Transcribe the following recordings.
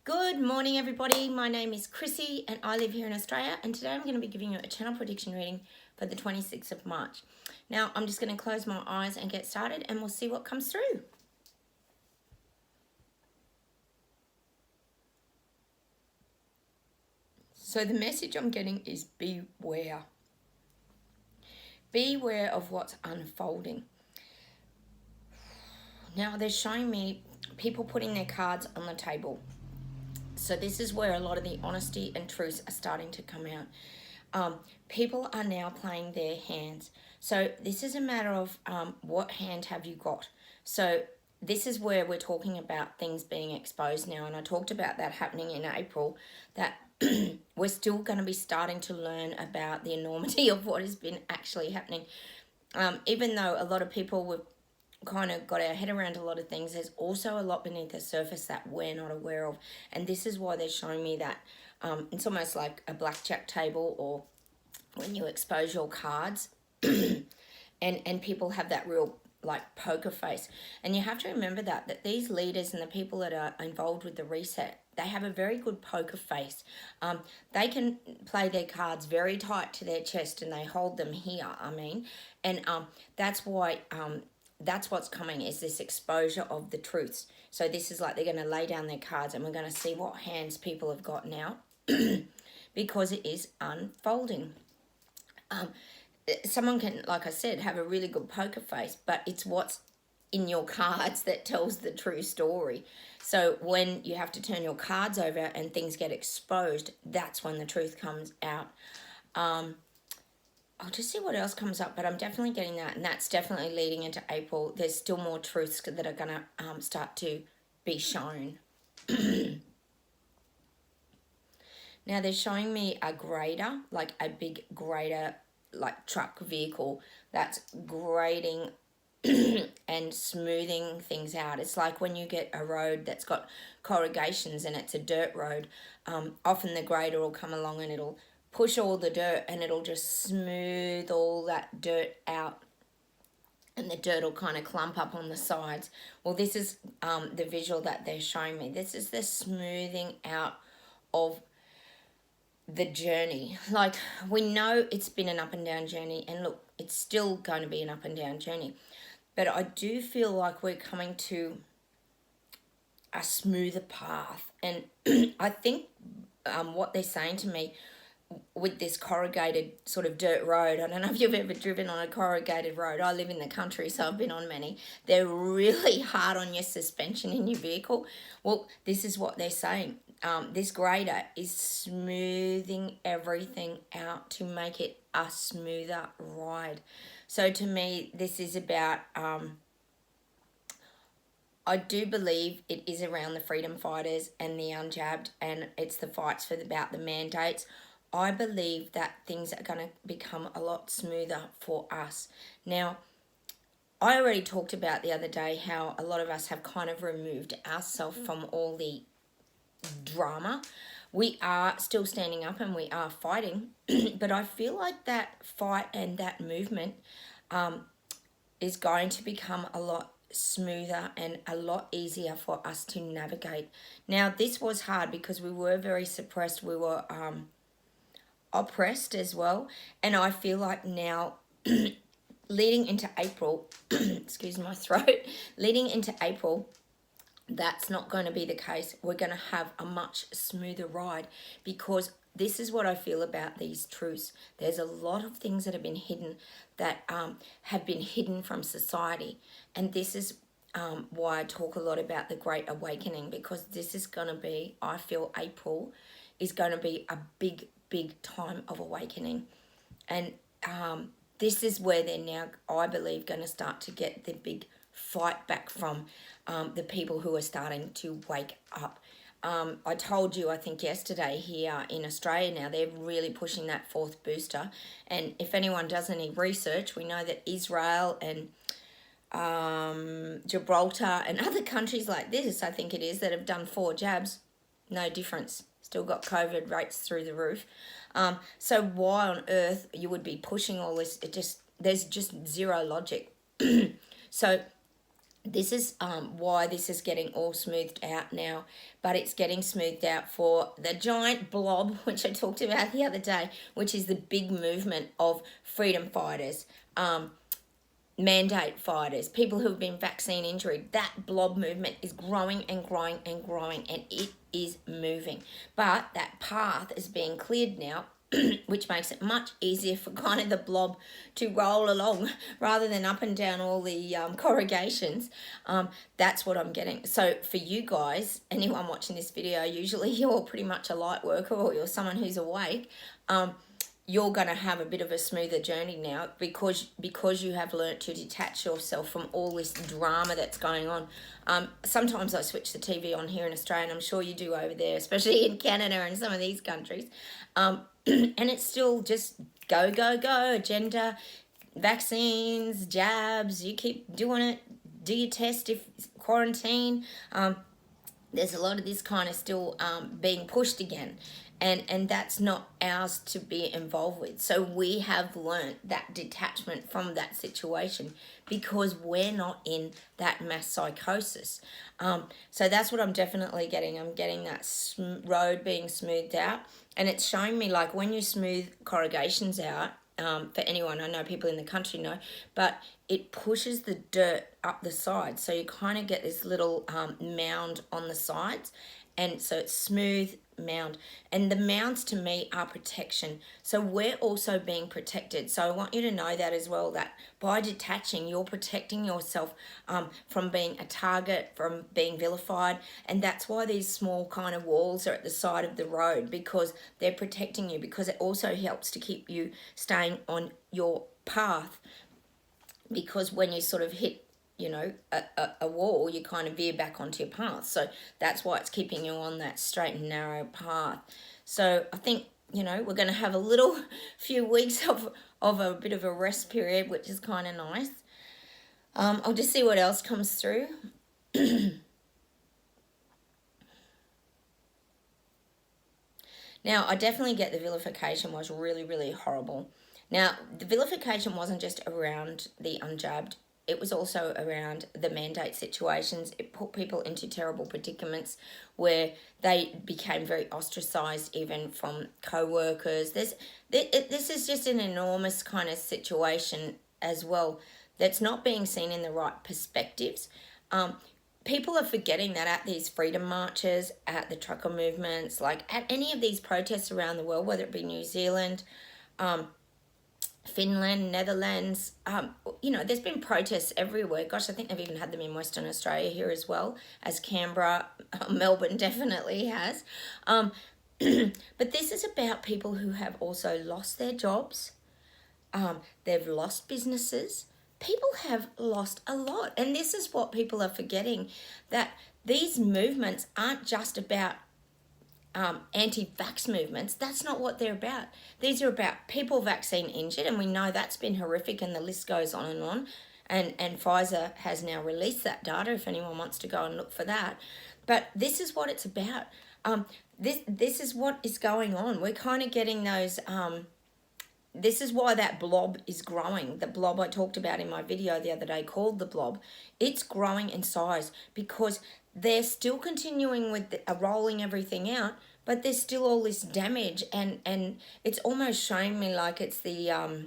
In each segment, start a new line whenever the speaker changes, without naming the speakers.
Good morning, everybody. My name is Chrissy and I live here in Australia. And today I'm going to be giving you a channel prediction reading for the 26th of March. Now, I'm just going to close my eyes and get started and we'll see what comes through. So the message I'm getting is beware. Beware of what's unfolding. Now, they're showing me people putting their cards on the table. So this is where a lot of the honesty and truths are starting to come out. People are now playing their hands. So this is a matter of what hand have you got? So this is where we're talking about things being exposed now. And I talked about that happening in April, that we're still going to be starting to learn about the enormity of what has been actually happening. Even though a lot of people were kind of got our head around a lot of things, there's also a lot beneath the surface that we're not aware of. And this is why they're showing me that it's almost like a blackjack table, or when you expose your cards and people have that real like poker face. And you have to remember that these leaders and the people that are involved with the reset, they have a very good poker face. They can play their cards very tight to their chest and they hold them here, and that's why that's what's coming, is this exposure of the truths. So this is like they're going to lay down their cards and we're going to see what hands people have got now because it is unfolding. Someone can, like I said, have a really good poker face, but it's what's in your cards that tells the true story. So when you have to turn your cards over and things get exposed, that's when the truth comes out. I'll just see what else comes up, but I'm definitely getting that, and that's definitely leading into April. There's still more truths that are going to start to be shown. Now, they're showing me a grader, like a big grader, like truck vehicle that's grading and smoothing things out. It's like when you get a road that's got corrugations and it's a dirt road, often the grader will come along and it'll push all the dirt and it'll just smooth all that dirt out, and the dirt will kind of clump up on the sides. Well, this is the visual that they're showing me. This is the smoothing out of the journey. Like, we know it's been an up and down journey, and look, it's still going to be an up and down journey, but I do feel like we're coming to a smoother path. And I think what they're saying to me with this corrugated sort of dirt road, I don't know if you've ever driven on a corrugated road. I live in the country, so I've been on many. They're really hard on your suspension in your vehicle. Well, this is what they're saying. This grader is smoothing everything out to make it a smoother ride. So to me, this is about, I do believe it is around the freedom fighters and the unjabbed, and it's the fights about the mandates. I believe that things are going to become a lot smoother for us. Now, I already talked about the other day how a lot of us have kind of removed ourselves from all the drama. We are still standing up and we are fighting, but I feel like that fight and that movement is going to become a lot smoother and a lot easier for us to navigate. Now, this was hard because we were very suppressed. We were oppressed as well, and I feel like now leading into April excuse my throat, leading into April, that's not going to be the case. We're going to have a much smoother ride, because this is what I feel about these truths. There's a lot of things that have been hidden, that have been hidden from society, and this is why I talk a lot about the Great Awakening, because this is going to be, I feel April is going to be a big time of awakening. And this is where they're now, I believe, going to start to get the big fight back from the people who are starting to wake up. I told you, I think yesterday, here in Australia now, they're really pushing that fourth booster. And if anyone does any research, we know that Israel and Gibraltar and other countries like this, I think it is, that have done 4 jabs, no difference. Still got COVID rates through the roof. So why on earth you would be pushing all this? There's just zero logic. So This is why this is getting all smoothed out now, but it's getting smoothed out for the giant blob, which I talked about the other day, which is the big movement of freedom fighters, mandate fighters, people who have been vaccine injured. That blob movement is growing and growing and growing, and it is moving. But that path is being cleared now, which makes it much easier for kind of the blob to roll along rather than up and down all the corrugations. That's what I'm getting. So for you guys, anyone watching this video, usually you're pretty much a light worker or you're someone who's awake. You're going to have a bit of a smoother journey now because you have learnt to detach yourself from all this drama that's going on. Sometimes I switch the TV on here in Australia, and I'm sure you do over there, especially in Canada and some of these countries. And it's still just go, go, go, agenda, vaccines, jabs, you keep doing it, do your test if quarantine. There's a lot of this kind of still being pushed again. And that's not ours to be involved with. So we have learnt that detachment from that situation because we're not in that mass psychosis. So that's what I'm definitely getting. I'm getting that road being smoothed out. And it's showing me, like, when you smooth corrugations out, for anyone, I know people in the country know, but it pushes the dirt up the sides. So you kind of get this little mound on the sides. And so it's smooth mound. And the mounds to me are protection. So we're also being protected. So I want you to know that as well, that by detaching, you're protecting yourself from being a target, from being vilified. And that's why these small kind of walls are at the side of the road, because they're protecting you, because it also helps to keep you staying on your path. Because when you sort of hit a wall, you kind of veer back onto your path. So that's why it's keeping you on that straight and narrow path. So I think, we're going to have a little few weeks of a bit of a rest period, which is kind of nice. I'll just see what else comes through. Now, I definitely get the vilification was really, really horrible. Now, the vilification wasn't just around the unjabbed. It was also around the mandate situations. It put people into terrible predicaments where they became very ostracized, even from co-workers. This is just an enormous kind of situation as well that's not being seen in the right perspectives. People are forgetting that at these freedom marches, at the trucker movements, like at any of these protests around the world, whether it be New Zealand, Finland, Netherlands, there's been protests everywhere. Gosh, I think they've even had them in Western Australia here as well, as Canberra, Melbourne definitely has. But this is about people who have also lost their jobs. They've lost businesses. People have lost a lot. And this is what people are forgetting, that these movements aren't just about anti-vax movements. That's not what they're about. These are about people vaccine injured, and we know that's been horrific, and the list goes on and on. And Pfizer has now released that data if anyone wants to go and look for that. But this is what it's about. This is what is going on. We're kind of getting those... this is why that blob is growing. The blob I talked about in my video the other day called the blob. It's growing in size because they're still continuing with rolling everything out, but there's still all this damage, and it's almost showing me like it's the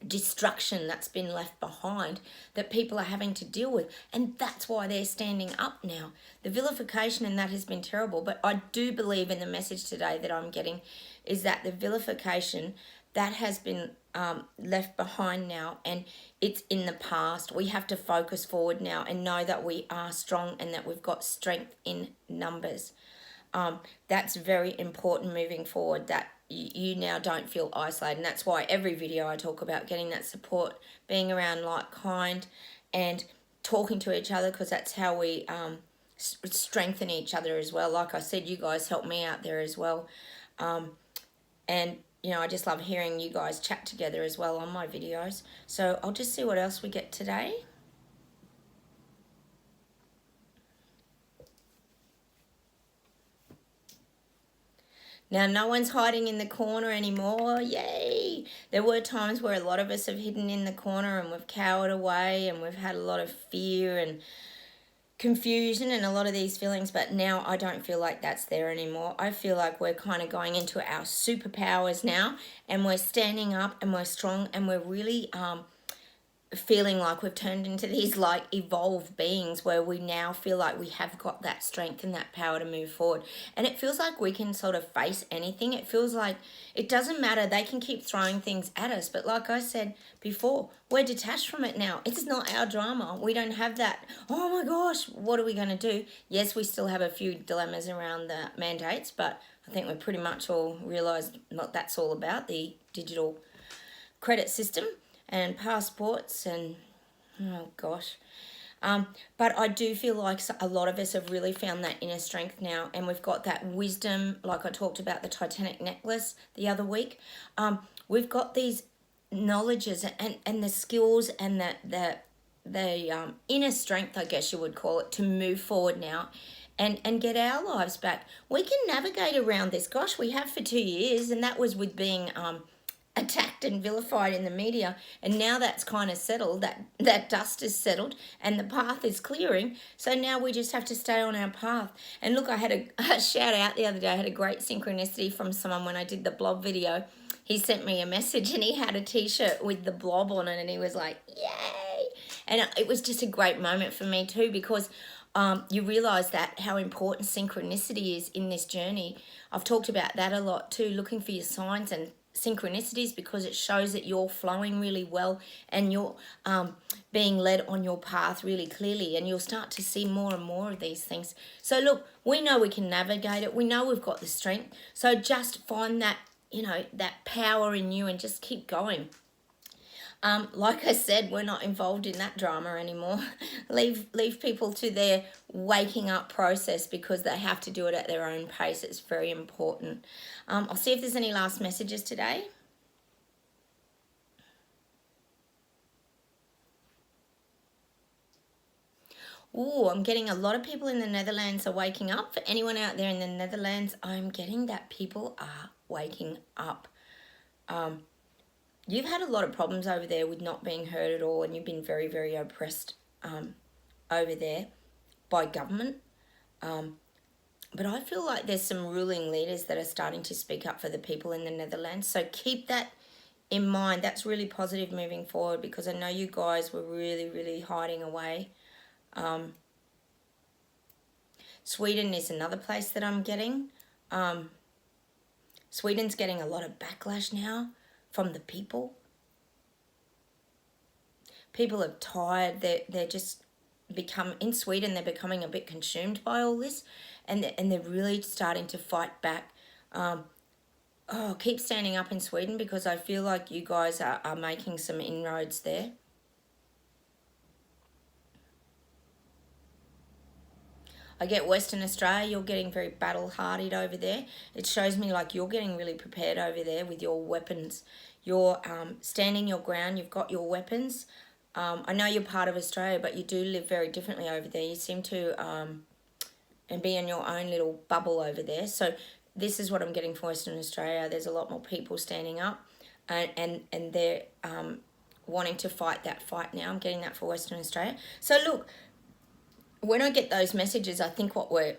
destruction that's been left behind that people are having to deal with, and that's why they're standing up now. The vilification in that has been terrible, but I do believe in the message today that I'm getting is that the vilification that has been left behind now, and it's in the past. We have to focus forward now and know that we are strong and that we've got strength in numbers. That's very important moving forward, that you now don't feel isolated. And that's why every video I talk about getting that support, being around like-kind and talking to each other, because that's how we strengthen each other as well. Like I said, you guys help me out there as well. And I just love hearing you guys chat together as well on my videos. So I'll just see what else we get today. Now, no one's hiding in the corner anymore. Yay! reality. There were times where a lot of us have hidden in the corner and we've cowered away and we've had a lot of fear and confusion and a lot of these feelings, but now I don't feel like that's there anymore. I feel like we're kind of going into our superpowers now, and we're standing up and we're strong, and we're really feeling like we've turned into these like evolved beings where we now feel like we have got that strength and that power to move forward. And it feels like we can sort of face anything. It feels like it doesn't matter. They can keep throwing things at us. But like I said before, we're detached from it now. It's not our drama. We don't have that, oh my gosh, what are we going to do? Yes, we still have a few dilemmas around the mandates, but I think we pretty much all realised what that's all about, the digital credit system and passports and oh gosh. But I do feel like a lot of us have really found that inner strength now, and we've got that wisdom, like I talked about the Titanic necklace the other week. We've got these knowledges and the skills and the inner strength, I guess you would call it, to move forward now and get our lives back. We can navigate around this. Gosh, we have for 2 years, and that was with being attacked and vilified in the media, and now that's kind of settled, that dust is settled and the path is clearing, so now we just have to stay on our path. And look, I had a shout out the other day. I had a great synchronicity from someone when I did the blob video. He sent me a message and he had a t-shirt with the blob on it, and he was like, yay. And it was just a great moment for me too, because you realize that how important synchronicity is in this journey. I've talked about that a lot too, looking for your signs and synchronicities, because it shows that you're flowing really well and you're being led on your path really clearly, and you'll start to see more and more of these things. So look, we know we can navigate it. We know we've got the strength. So just find that, that power in you and just keep going. Like I said, we're not involved in that drama anymore. leave people to their waking up process, because they have to do it at their own pace. It's very important. I'll see if there's any last messages today. Oh, I'm getting a lot of people in the Netherlands are waking up. For anyone out there in the Netherlands, I'm getting that people are waking up. You've had a lot of problems over there with not being heard at all, and you've been very, very oppressed over there by government. But I feel like there's some ruling leaders that are starting to speak up for the people in the Netherlands. So keep that in mind. That's really positive moving forward, because I know you guys were really, really hiding away. Sweden is another place that I'm getting. Sweden's getting a lot of backlash now from the people. People are tired. They're just in Sweden, they're becoming a bit consumed by all this, and they're really starting to fight back. Keep standing up in Sweden, because I feel like you guys are making some inroads there. I get Western Australia, you're getting very battle-hardy over there. It shows me like you're getting really prepared over there with your weapons. You're standing your ground, you've got your weapons. I know you're part of Australia, but you do live very differently over there. You seem to and be in your own little bubble over there. So this is what I'm getting for Western Australia. There's a lot more people standing up, and they're wanting to fight that fight now. I'm getting that for Western Australia. So look, when I get those messages, I think what we're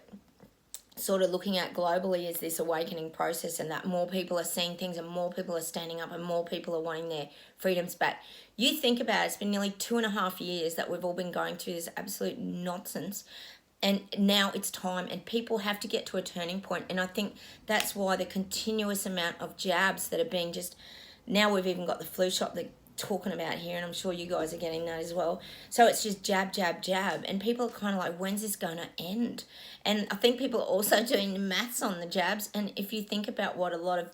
sort of looking at globally is this awakening process, and that more people are seeing things and more people are standing up and more people are wanting their freedoms back. You think about it, it's been nearly 2.5 years that we've all been going through this absolute nonsense, and now it's time, and people have to get to a turning point. And I think that's why the continuous amount of jabs that are being just, now we've even got the flu shot that talking about here, and I'm sure you guys are getting that as well. So it's just jab, jab, jab, and people are kind of like, when's this going to end? And I think people are also doing the maths on the jabs, and if you think about what a lot of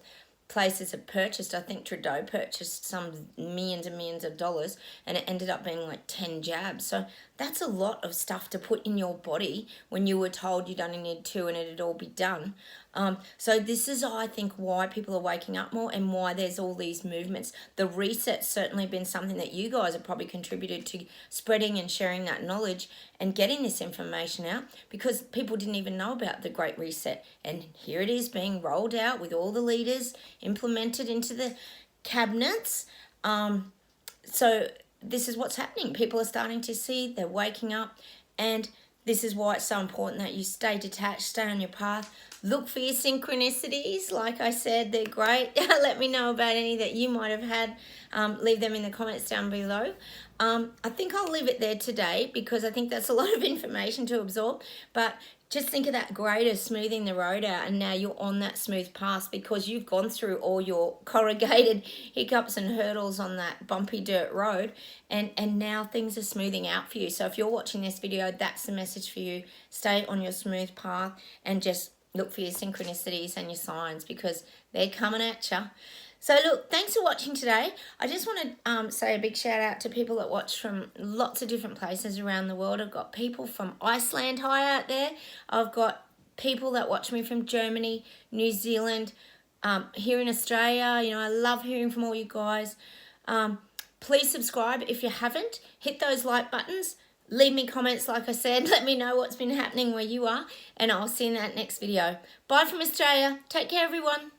places have purchased, I think Trudeau purchased some millions and millions of dollars, and it ended up being like 10 jabs. So that's a lot of stuff to put in your body when you were told you'd only need 2 and it'd all be done. So this is, I think, why people are waking up more and why there's all these movements. The reset's certainly been something that you guys have probably contributed to spreading and sharing that knowledge and getting this information out, because people didn't even know about the Great Reset. And here it is being rolled out with all the leaders implemented into the cabinets. So this is what's happening. People are starting to see, they're waking up, and this is why it's so important that you stay detached, stay on your path. Look for your synchronicities. Like I said, they're great. Let me know about any that you might have had. Leave them in the comments down below. I think I'll leave it there today because I think that's a lot of information to absorb. But just think of that grader smoothing the road out, and now you're on that smooth path because you've gone through all your corrugated hiccups and hurdles on that bumpy dirt road, and now things are smoothing out for you. So if you're watching this video, that's the message for you. Stay on your smooth path and just look for your synchronicities and your signs because they're coming at you. So look, thanks for watching today. I just want to say a big shout out to people that watch from lots of different places around the world. I've got people from Iceland high out there. I've got people that watch me from Germany, New Zealand, here in Australia. You know, I love hearing from all you guys. Please subscribe if you haven't. Hit those like buttons. Leave me comments, like I said. Let me know what's been happening where you are. And I'll see you in that next video. Bye from Australia. Take care, everyone.